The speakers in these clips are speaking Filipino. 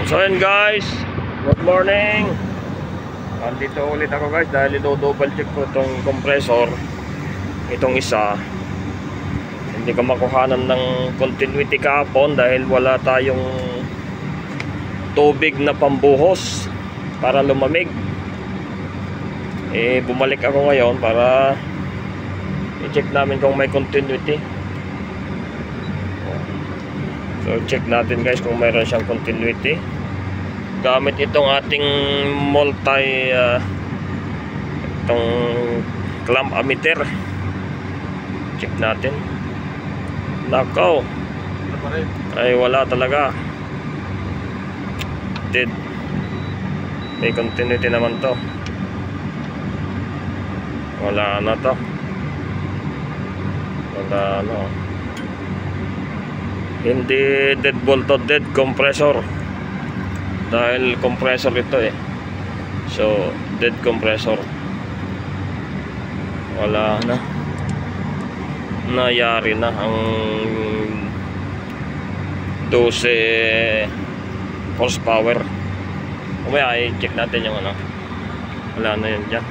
So yun guys, good morning. Andito ulit ako guys dahil double check ko itong compressor. Itong isa hindi ko makuhanan ng continuity kahapon dahil wala tayong tubig na pambuhos para lumamig. Bumalik ako ngayon para i-check namin kung may continuity. So check natin guys kung mayroon siyang continuity gamit itong ating itong clamp ammeter. Check natin. Nakaw, ay wala talaga, dead. May continuity naman to, wala na to, wala no. Hindi dead bolt to, dead compressor dahil compressor ito so dead compressor, wala na, nayari na ang 12 horsepower. Kumaya i-check natin yung wala na yun dyan.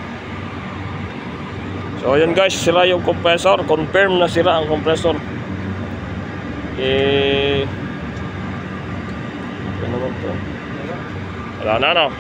So yun guys, sira yung compressor, confirm na sira ang compressor. Ano naman to? Wala na no.